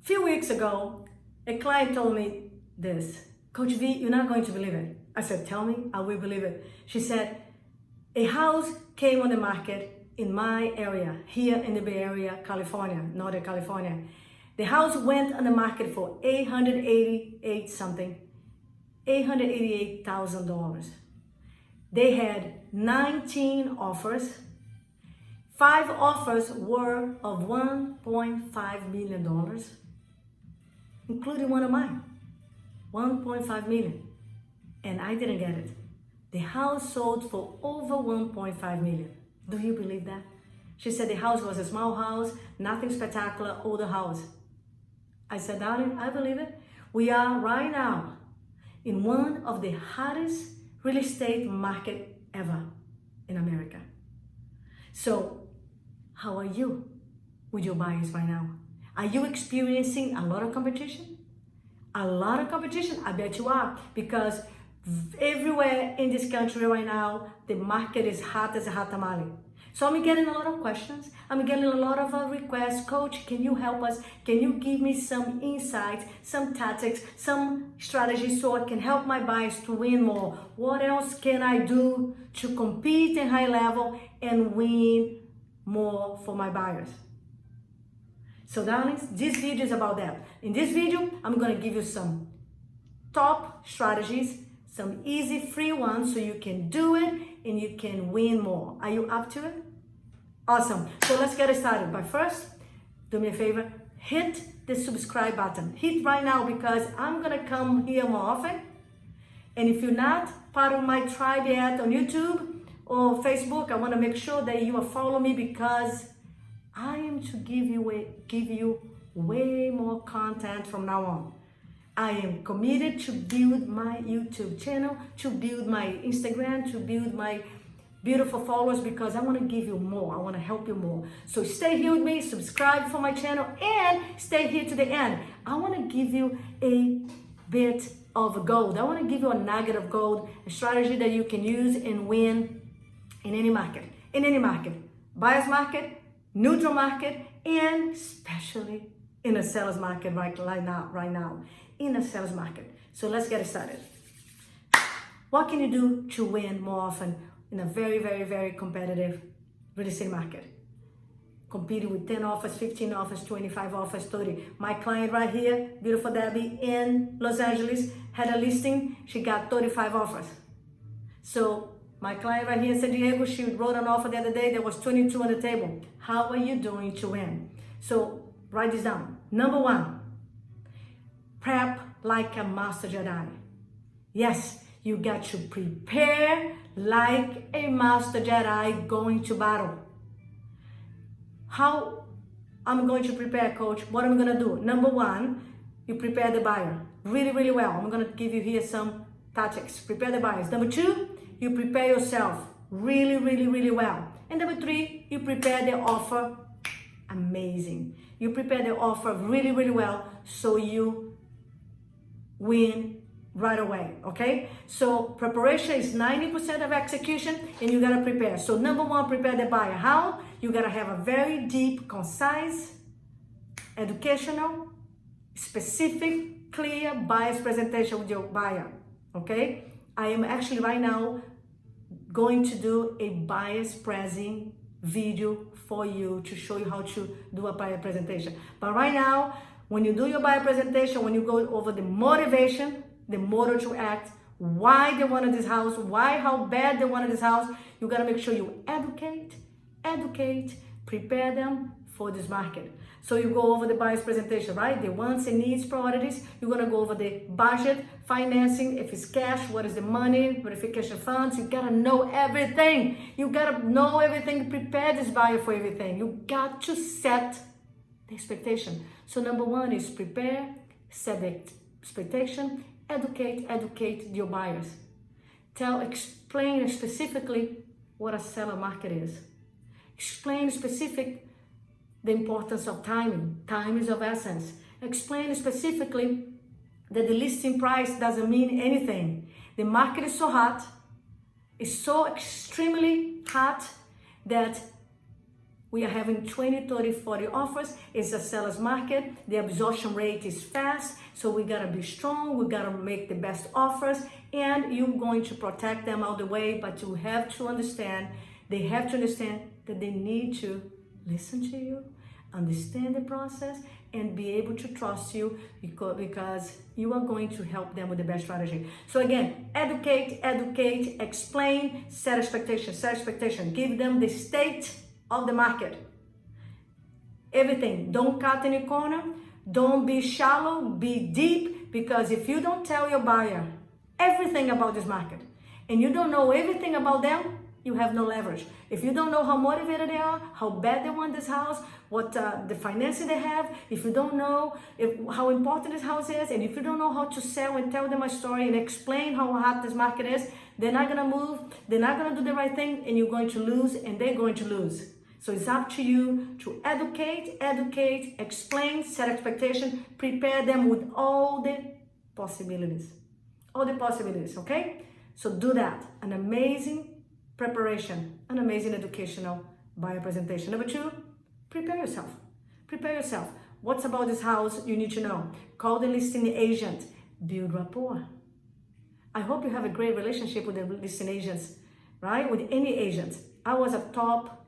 Few weeks ago, a client told me this, Coach V, you're not going to believe it. I said, tell me, I will believe it. She said, a house came on the market in my area, here in the Bay Area, California, Northern California. The house went on the market for $888,000. They had 19 offers. 5 offers were of $1.5 million, including one of mine, $1.5 million. And I didn't get it. The house sold for over $1.5 million. Do you believe that? She said the house was a small house, nothing spectacular, older house. I said, darling, I believe it. We are right now in one of the hottest real estate market ever in America. So how are you with your buyers right now? Are you experiencing a lot of competition? A lot of competition? I bet you are, because everywhere in this country right now, the market is hot as a hot tamale. So I'm getting a lot of questions. I'm getting a lot of requests. Coach, can you help us? Can you give me some insights, some tactics, some strategies so I can help my buyers to win more? What else can I do to compete in high level and win more for my buyers? So darlings, this video is about that. In this video, I'm going to give you some top strategies, some easy free ones so you can do it and you can win more. Are you up to it? Awesome. So let's get started. But first, do me a favor, hit the subscribe button. Hit right now, because I'm going to come here more often. And if you're not part of my tribe yet on YouTube or Facebook, I want to make sure that you are following me, because I am to give you way more content from now on. I am committed to build my YouTube channel, to build my Instagram, to build my beautiful followers, because I want to give you more. I want to help you more. So stay here with me, subscribe for my channel, and stay here to the end. I want to give you a bit of gold. I want to give you a nugget of gold, a strategy that you can use and win in any market. In any market. Buyer's market, neutral market, and especially in a seller's market right now. In a seller's market. So let's get started. What can you do to win more often in a very, very, very competitive real estate market? Competing with 10 offers, 15 offers, 25 offers, 30. My client right here, beautiful Debbie in Los Angeles, had a listing. She got 35 offers. So my client right here in San Diego, she wrote an offer the other day. There was 22 on the table. How are you doing to win? So write this down. Number 1. Prep like a master Jedi. Yes, you got to prepare like a master Jedi going to battle. How I'm going to prepare, coach? What I'm going to do? Number 1, you prepare the buyer really, really well. I'm going to give you here some tactics. Prepare the buyers. Number 2, you prepare yourself really, really, really well. And number 3, you prepare the offer amazing. You prepare the offer really, really well so you win right away, okay? So preparation is 90% of execution, and you gotta prepare. So number 1, prepare the buyer. How? You gotta have a very deep, concise, educational, specific, clear buyer's presentation with your buyer, okay? I am actually right now going to do a buyer's pressing video for you to show you how to do a buyer presentation. But right now, when you do your buyer presentation, when you go over the motivation, the motive to act, why they wanted this house, how bad they wanted this house, you gotta make sure you educate, prepare them for this market. So you go over the buyer's presentation, right? The wants and needs, priorities. You're gonna go over the budget, financing, if it's cash, what is the money, verification funds. You gotta know everything. You gotta know everything, prepare this buyer for everything. You got to set the expectation. So number 1 is prepare, set the expectation, educate your buyers. Explain specifically what a seller market is. Explain the importance of timing. Time is of essence. Explain specifically that the listing price doesn't mean anything. The market is so hot, it's so extremely hot that We are having 20, 30, 40 offers. It's a seller's market. The absorption rate is fast. So we gotta be strong. We gotta make the best offers. And you're going to protect them all the way. But you have to understand, they have to understand that they need to listen to you, understand the process, and be able to trust you because you are going to help them with the best strategy. So again, educate, explain, set expectation. Give them the state of the market. Everything. Don't cut any corner. Don't be shallow. Be deep. Because if you don't tell your buyer everything about this market and you don't know everything about them, you have no leverage. If you don't know how motivated they are, how bad they want this house, what the financing they have, if you don't know how important this house is, and if you don't know how to sell and tell them a story and explain how hot this market is, they're not gonna move, they're not gonna do the right thing, and you're going to lose, and they're going to lose. So it's up to you to educate, explain, set expectation, prepare them with all the possibilities. All the possibilities, okay? So do that. An amazing preparation, an amazing educational buyer presentation. Number two, prepare yourself. Prepare yourself. What's about this house you need to know? Call the listing agent. Build rapport. I hope you have a great relationship with the listing agents, right? With any agent. I was a top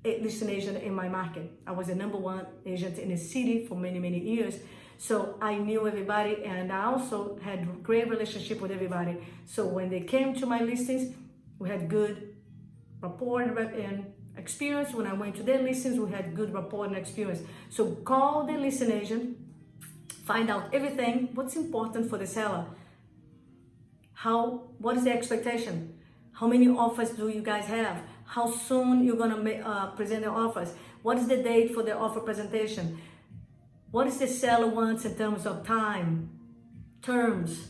listing agent in my market. I was the number one agent in the city for many, many years. So I knew everybody, and I also had great relationship with everybody. So when they came to my listings, we had good rapport and experience. When I went to their listings, we had good rapport and experience. So call the listing agent, find out everything, what's important for the seller. What is the expectation? How many offers do you guys have? How soon you're gonna present the offers? What is the date for the offer presentation? What is the seller wants in terms of time, terms?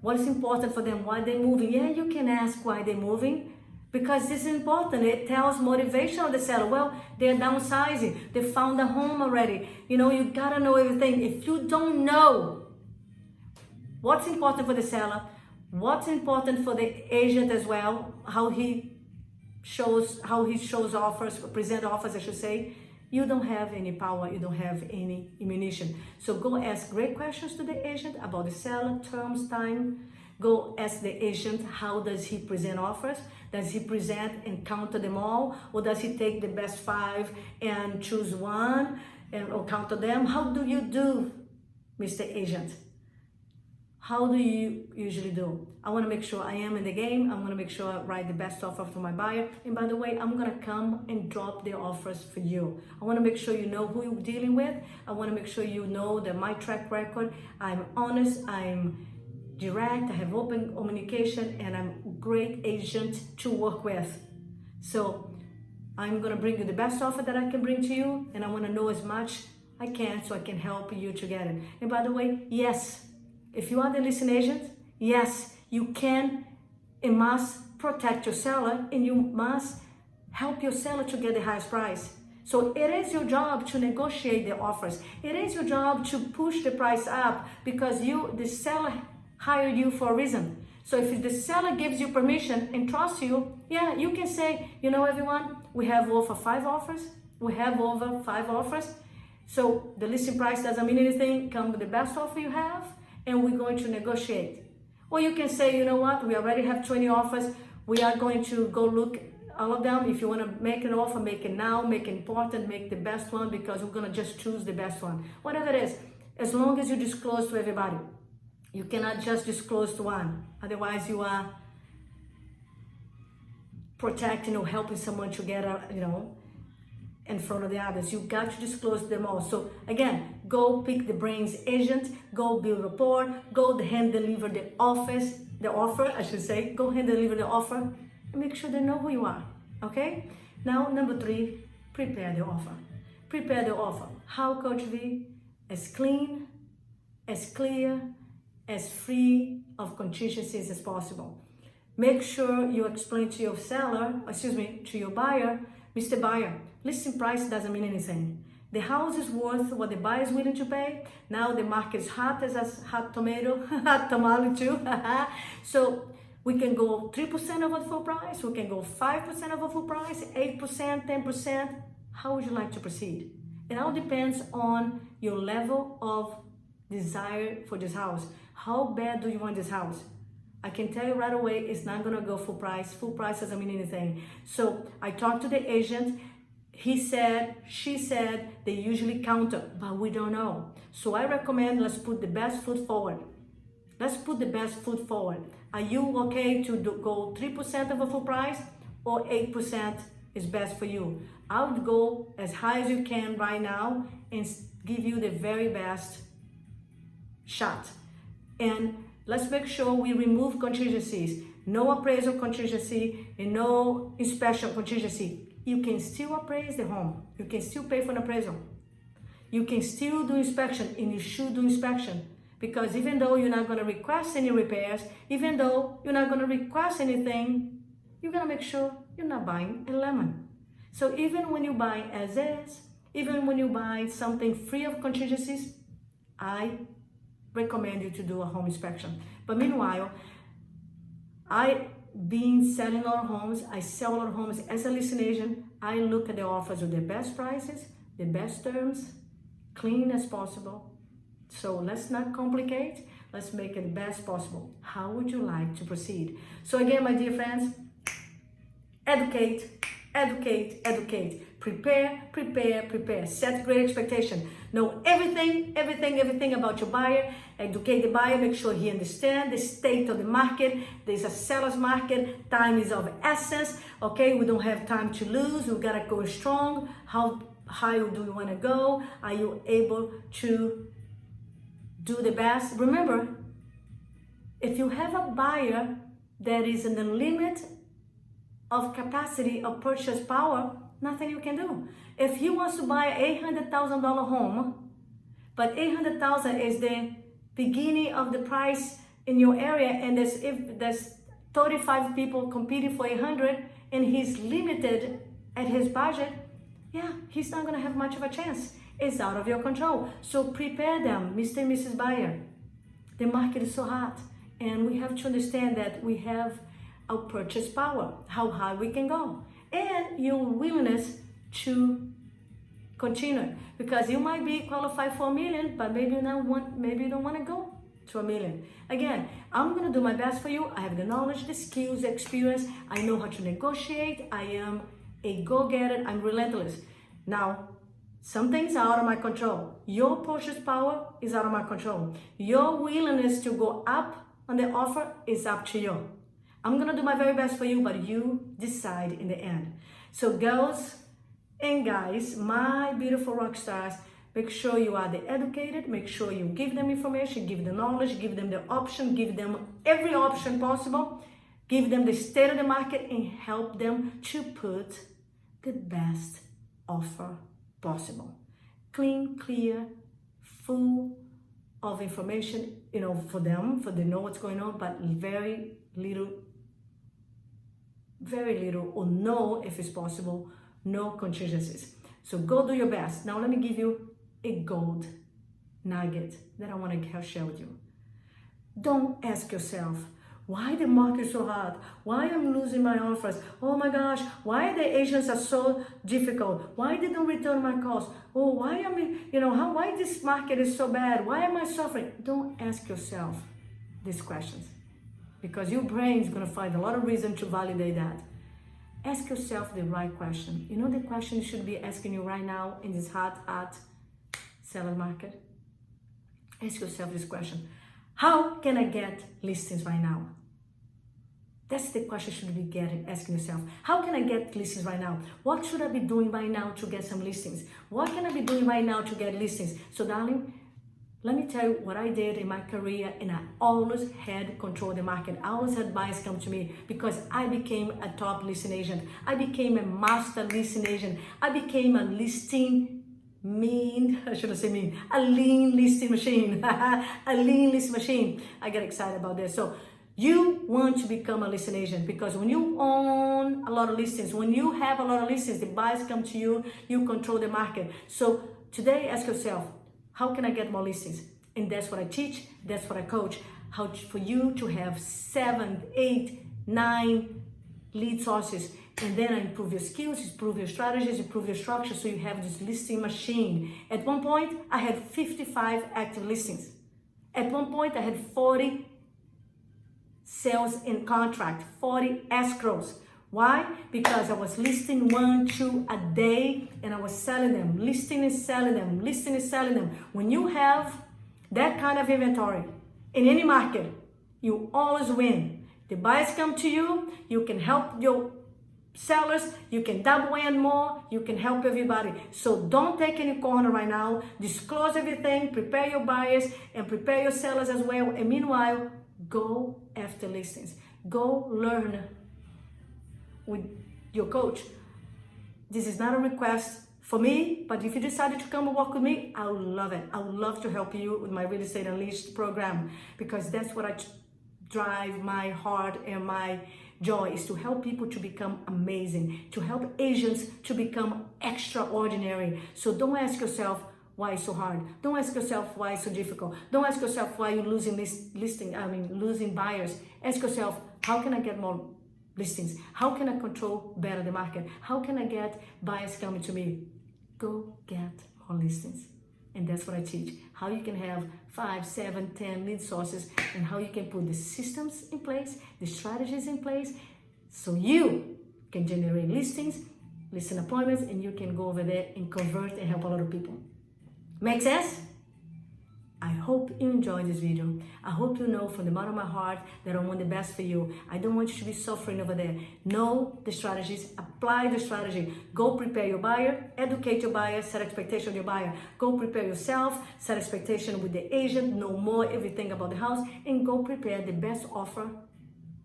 What is important for them? Why they're moving? Yeah, you can ask why they're moving, because this is important. It tells motivation of the seller. Well, they're downsizing. They found a home already. You know, you gotta know everything. If you don't know what's important for the seller, what's important for the agent as well, how he shows offers, present offers, I should say, you don't have any power, you don't have any ammunition. So go ask great questions to the agent about the seller, terms, time. Go ask the agent, how does he present offers? Does he present and counter them all? Or does he take the best 5 and choose one or counter them? How do you do, Mr. Agent? How do you usually do? I want to make sure I am in the game. I want to make sure I write the best offer for my buyer. And by the way, I'm going to come and drop the offers for you. I want to make sure you know who you're dealing with. I want to make sure you know that my track record, I'm honest, I'm direct, I have open communication, and I'm a great agent to work with. So I'm going to bring you the best offer that I can bring to you, and I want to know as much I can so I can help you to get it. And by the way, yes, if you are the listing agent, yes, you can and must protect your seller, and you must help your seller to get the highest price. So it is your job to negotiate the offers. It is your job to push the price up, because the seller hired you for a reason. So if the seller gives you permission and trusts you, yeah, you can say, you know, everyone, we have over 5 offers. We have over 5 offers. So the listing price doesn't mean anything. Come with the best offer you have, and we're going to negotiate. Or you can say, you know what, we already have 20 offers. We are going to go look all of them. If you want to make an offer, make it now, make it important, make the best one, because we're going to just choose the best one. Whatever it is, as long as you disclose to everybody. You cannot just disclose to one. Otherwise, you are protecting or helping someone to get, in front of the others. You got to disclose them all. So again, go pick the brains agent, go build rapport, go hand deliver the offer, I should say. Go hand deliver the offer and make sure they know who you are, okay? Now, number 3, prepare the offer. Prepare the offer. How, Coach V? As clean, as clear, as free of contingencies as possible. Make sure you explain to to your buyer, Mr. Buyer, listing price doesn't mean anything. The house is worth what the buyer is willing to pay. Now the market is hot as a hot tomato, hot tamale too. So we can go 3% over full price, we can go 5% over full price, 8%, 10%. How would you like to proceed? It all depends on your level of desire for this house. How bad do you want this house? I can tell you right away, it's not gonna go full price. Full price doesn't mean anything. So I talked to the agent. He said, she said, they usually counter, but we don't know. So I recommend let's put the best foot forward. Let's put the best foot forward. Are you okay to go 3% of a full price or 8% is best for you? I would go as high as you can right now and give you the very best shot. And let's make sure we remove contingencies. No appraisal contingency and no inspection contingency. You can still appraise the home. You can still pay for an appraisal. You can still do inspection, and you should do inspection. Because even though you're not going to request any repairs, even though you're not going to request anything, you're going to make sure you're not buying a lemon. So even when you buy as is, even when you buy something free of contingencies, I recommend you to do a home inspection. But meanwhile, I been selling a lot of homes. I sell a lot of homes as a listing agent. I look at the offers with the best prices, the best terms, clean as possible. So let's not complicate. Let's make it the best possible. How would you like to proceed? So again, my dear friends, educate, educate, educate. Prepare, prepare, prepare. Set great expectation. Know everything about your buyer. Educate the buyer. Make sure he understands the state of the market. There's a seller's market. Time is of essence. Okay, we don't have time to lose. We gotta go strong. How high do you want to go? Are you able to do the best? Remember, if you have a buyer that is in the limit of capacity of purchase power, nothing you can do. If he wants to buy $800,000 home, but $800,000 is the beginning of the price in your area, and if there's 35 people competing for 800 and he's limited at his budget, yeah, he's not gonna have much of a chance. It's out of your control. So prepare them, Mr. and Mrs. Buyer. The market is so hot, and we have to understand that we have our purchase power, how high we can go, and your willingness to continue. Because you might be qualified for $1 million, but maybe you don't want to go to $1 million. Again, I'm gonna do my best for you. I have the knowledge, the skills, the experience. I know how to negotiate. I am a go-getter. I'm relentless. Now, some things are out of my control. Your purchase power is out of my control. Your willingness to go up on the offer is up to you. I'm gonna do my very best for you, but you decide in the end. So girls and guys, my beautiful rock stars, make sure you are the educated, make sure you give them information, give them knowledge, give them the option, give them every option possible, give them the state of the market, and help them to put the best offer possible. Clean, clear, full of information, for them, for they know what's going on, but very little or no, if it's possible, no contingencies. So go do your best. Now let me give you a gold nugget that I want to share with you. Don't ask yourself, why the market is so hot? Why I'm losing my offers? Oh my gosh, why the agents are so difficult? Why they don't return my calls? Oh, why am I, why this market is so bad? Why am I suffering? Don't ask yourself these questions, because your brain is going to find a lot of reason to validate that. Ask yourself the right question. You know the question you should be asking you right now in this hot seller market? Ask yourself this question. How can I get listings right now? That's the question you should be asking yourself. How can I get listings right now? What should I be doing right now to get some listings? What can I be doing right now to get listings? So darling, let me tell you what I did in my career, and I always had control of the market. I always had buyers come to me because I became a top listing agent. I became a master listing agent. I became a a lean listing machine. A lean listing machine. I get excited about this. So you want to become a listing agent, because when you own a lot of listings, when you have a lot of listings, the buyers come to you, you control the market. So today, ask yourself, how can I get more listings? And that's what I teach, that's what I coach. For you to have 7, 8, 9 lead sources, And then I improve your skills, improve your strategies, improve your structure, so you have this listing machine. At one point, I had 55 active listings. At one point, I had 40 sales in contract, 40 escrows. Why? Because I was listing 1, 2 a day, and I was selling them, listing and selling them, listing and selling them. When you have that kind of inventory in any market, you always win. The buyers come to you, you can help your sellers, you can double and more, you can help everybody. So don't take any corner right now. Disclose everything, prepare your buyers and prepare your sellers as well. And meanwhile, go after listings. Go learn with your coach. This is not a request for me, but if you decided to come and work with me, I would love it. I would love to help you with my Real Estate Unleashed program, because that's what I drive my heart and my joy, is to help people to become amazing, to help agents to become extraordinary. So don't ask yourself why it's so hard. Don't ask yourself why it's so difficult. Don't ask yourself why you're losing losing buyers. Ask yourself, how can I get more listings? How can I control better the market? How can I get buyers coming to me? Go get more listings. And that's what I teach. How you can have 5, 7, 10 lead sources, and how you can put the systems in place, the strategies in place, so you can generate listings, listing appointments, and you can go over there and convert and help a lot of people. Make sense? I hope you enjoyed this video. I hope you know from the bottom of my heart that I want the best for you. I don't want you to be suffering over there. Know the strategies, apply the strategy. Go prepare your buyer, educate your buyer, set expectation of your buyer. Go prepare yourself, set expectation with the agent, know more everything about the house, and go prepare the best offer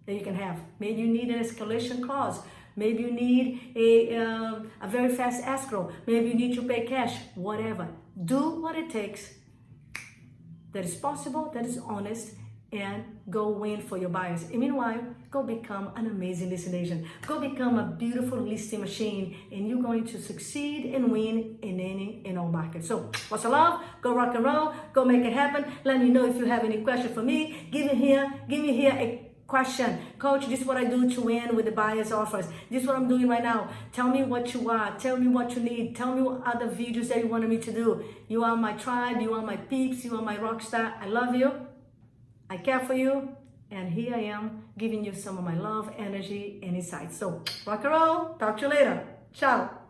that you can have. Maybe you need an escalation clause. Maybe you need a very fast escrow. Maybe you need to pay cash, whatever. Do what it takes that is possible, that is honest, and go win for your buyers. And meanwhile, go become an amazing listing agent. Go become a beautiful listing machine, and you're going to succeed and win in any and all markets. So, what's the love? Go rock and roll. Go make it happen. Let me know if you have any question for me. Give me here a question. Coach, this is what I do to win with the buyer's offers. This is what I'm doing right now. Tell me what you want. Tell me what you need. Tell me what other videos that you wanted me to do. You are my tribe. You are my peeps. You are my rock star. I love you. I care for you. And here I am giving you some of my love, energy, and insights. So rock and roll. Talk to you later. Ciao.